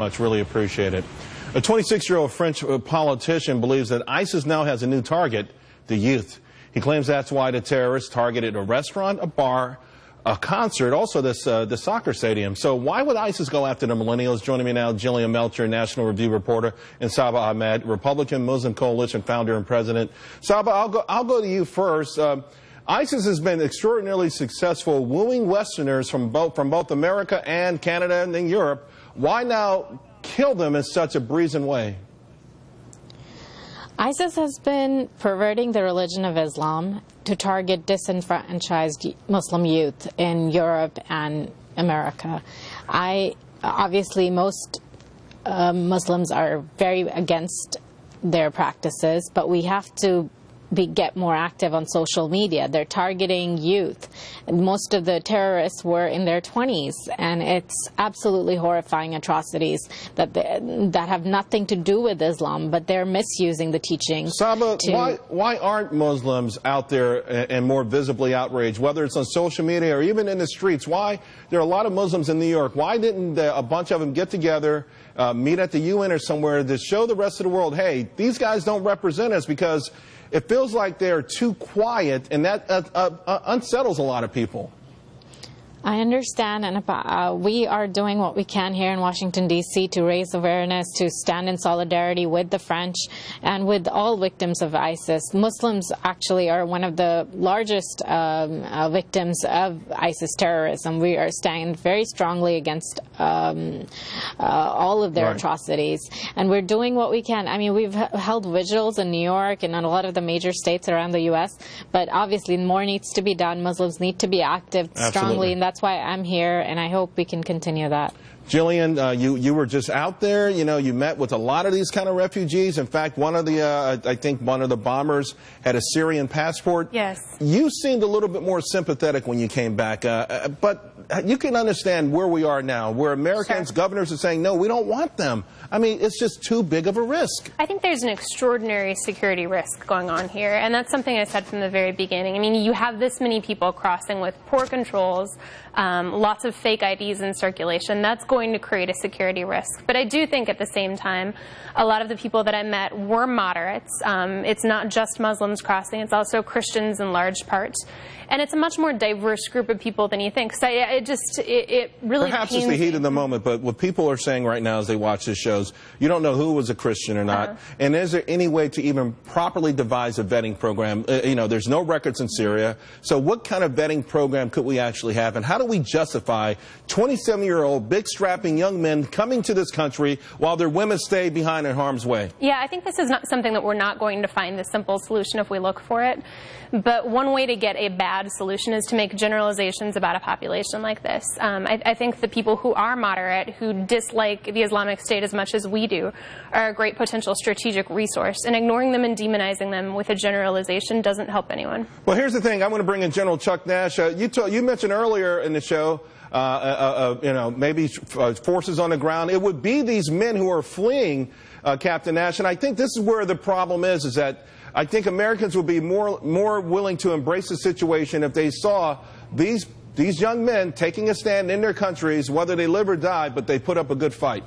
Much, really appreciate it. A 26-year-old French politician believes that ISIS now has a new target, the youth. He claims that's why the terrorists targeted a restaurant, a bar, a concert, also the soccer stadium. So why would ISIS go after the millennials? Joining me now, Jillian Melcher, National Review reporter, and Saba Ahmed, Republican Muslim Coalition founder and president. Saba, I'll go to you first. ISIS has been extraordinarily successful wooing Westerners from both America and Canada and then Europe. Why now kill them in such a brazen way? ISIS has been perverting the religion of Islam to target disenfranchised Muslim youth in Europe and America. Obviously, most Muslims are very against their practices, but we have to get more active on social media. They're targeting youth. Most of the terrorists were in their 20s, and it's absolutely horrifying atrocities that have nothing to do with Islam, but they're misusing the teachings. Saba, why aren't Muslims out there and more visibly outraged, whether it's on social media or even in the streets? Why? There are a lot of Muslims in New York. Why didn't a bunch of them get together, meet at the UN or somewhere to show the rest of the world, hey, these guys don't represent us? Because it feels like they're too quiet, and that unsettles a lot of people. I understand, and we are doing what we can here in Washington, D.C. to raise awareness, to stand in solidarity with the French and with all victims of ISIS. Muslims actually are one of the largest victims of ISIS terrorism. We are standing very strongly against all of their atrocities, and we're doing what we can. I mean, we've held vigils in New York and in a lot of the major states around the U.S., but obviously more needs to be done. Muslims need to be active strongly, and that's why I'm here, and I hope we can continue that. Jillian, you were just out there. You know, you met with a lot of these kind of refugees. In fact, one of the, I think one of the bombers had a Syrian passport. Yes. You seemed a little bit more sympathetic when you came back, but you can understand where we are now, where Americans, governors are saying, no, we don't want them. I mean, it's just too big of a risk. I think there's an extraordinary security risk going on here, and that's something I said from the very beginning. I mean, you have this many people crossing with poor controls, lots of fake IDs in circulation. That's going to create a security risk. But I do think at the same time, a lot of the people that I met were moderates. It's not just Muslims crossing, it's also Christians in large part. And it's a much more diverse group of people than you think. So it really perhaps it's the heat of the moment, but what people are saying right now as they watch this shows, you don't know who was a Christian or not. And is there any way to even properly devise a vetting program? You know, there's no records in Syria. So what kind of vetting program could we actually have? And how do we justify 27-year-old, big strapping young men coming to this country while their women stay behind in harm's way? Yeah, I think this is not something that we're not going to find the simple solution if we look for it. But one way to get a bad solution is to make generalizations about a population like this. I think the people who are moderate, who dislike the Islamic State as much as we do, are a great potential strategic resource, and ignoring them and demonizing them with a generalization doesn't help anyone. Well, here's the thing. I'm going to bring in General Chuck Nash. You mentioned earlier in the show, you know, maybe forces on the ground. It would be these men who are fleeing, Captain Nash, and I think this is where the problem is that I think Americans would be more willing to embrace the situation if they saw these young men taking a stand in their countries, whether they live or die, but they put up a good fight.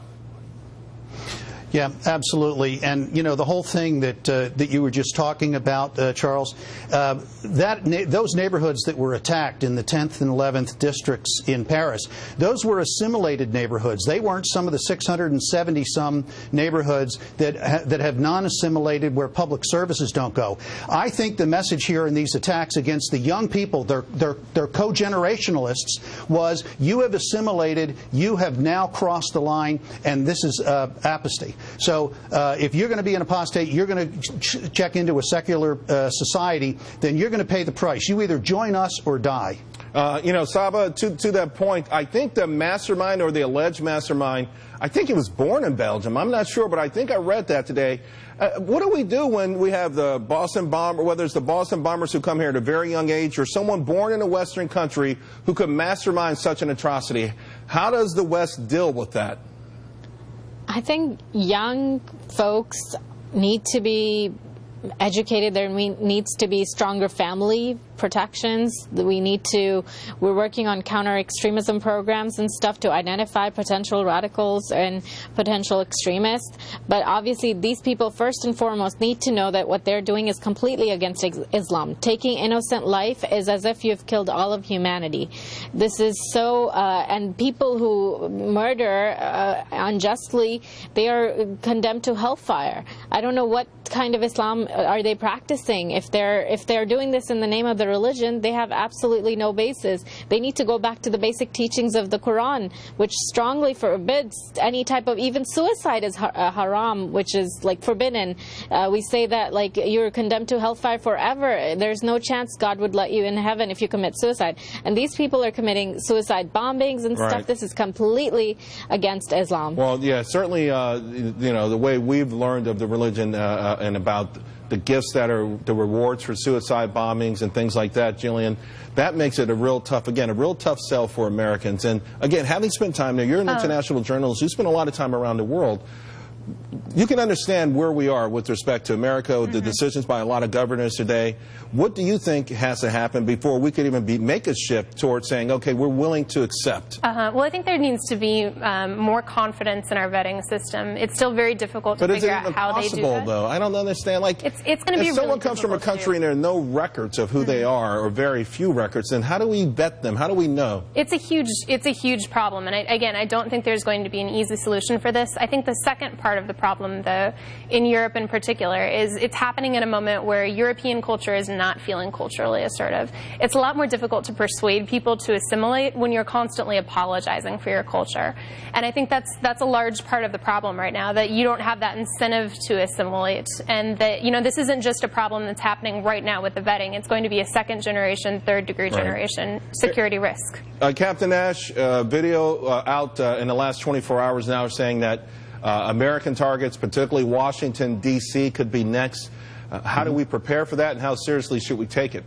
Yeah, absolutely. And, you know, the whole thing that you were just talking about, Charles, those neighborhoods that were attacked in the 10th and 11th districts in Paris, those were assimilated neighborhoods. They weren't some of the 670-some neighborhoods that have non-assimilated where public services don't go. I think the message here in these attacks against the young people, they're co-generationalists, was you have assimilated, you have now crossed the line, and this is apostasy. So if you're going to be an apostate, you're going to check into a secular society, then you're going to pay the price. You either join us or die. You know, Saba, to that point, I think the mastermind or the alleged mastermind, I think he was born in Belgium. I'm not sure, but I think I read that today. What do we do when we have the Boston bomber, whether it's the Boston bombers who come here at a very young age or someone born in a Western country who could mastermind such an atrocity? How does the West deal with that? I think young folks need to be educated. There needs to be stronger family protections. We're working on counter-extremism programs and stuff to identify potential radicals and potential extremists. But obviously, these people, first and foremost, need to know that what they're doing is completely against Islam. Taking innocent life is as if you've killed all of humanity. This is so, and people who murder unjustly, they are condemned to hellfire. I don't know what kind of Islam are they practicing. If they're doing this in the name of the religion, they have absolutely no basis. They need to go back to the basic teachings of the Quran, which strongly forbids any type of, even suicide is haram, which is like forbidden. We say that like you're condemned to hellfire forever. There's no chance God would let you in heaven if you commit suicide. And these people are committing suicide bombings and stuff. This is completely against Islam. Well, yeah, certainly, the way we've learned of the religion and about the gifts that are the rewards for suicide bombings and things like that, Jillian, that makes it a real tough sell for Americans. And again, having spent time there, you're an international journalist, you spend a lot of time around the world. You can understand where we are with respect to America, the decisions by a lot of governors today. What do you think has to happen before we could even make a shift towards saying, okay, we're willing to accept? Well, I think there needs to be more confidence in our vetting system. It's still very difficult to figure out how they do that. But is it even possible, though? I don't understand. Like, it's going to be really if someone comes from a country and there are no records of who they are, or very few records, then how do we vet them? How do we know? It's a huge problem. And again, I don't think there's going to be an easy solution for this. I think the second part of the problem, though, in Europe in particular, is it's happening at a moment where European culture is not feeling culturally assertive. It's a lot more difficult to persuade people to assimilate when you're constantly apologizing for your culture. And I think that's a large part of the problem right now, that you don't have that incentive to assimilate. And that, this isn't just a problem that's happening right now with the vetting. It's going to be a second generation, third degree generation security risk. Captain Ash, video out in the last 24 hours now saying that American targets, particularly Washington, D.C., could be next. How do we prepare for that, and how seriously should we take it?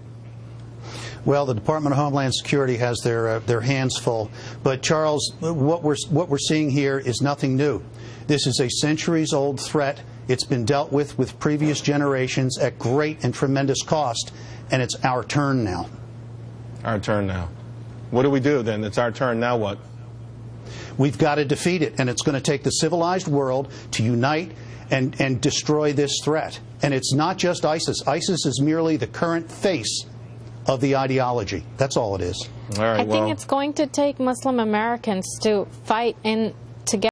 Well, the Department of Homeland Security has their hands full. But, Charles, what we're seeing here is nothing new. This is a centuries-old threat. It's been dealt with previous generations at great and tremendous cost, and it's our turn now. Our turn now. What do we do, then? It's our turn. Now what? We've got to defeat it, and it's going to take the civilized world to unite and destroy this threat. And it's not just ISIS. ISIS is merely the current face of the ideology. That's all it is. All right, I think it's going to take Muslim Americans to fight in together.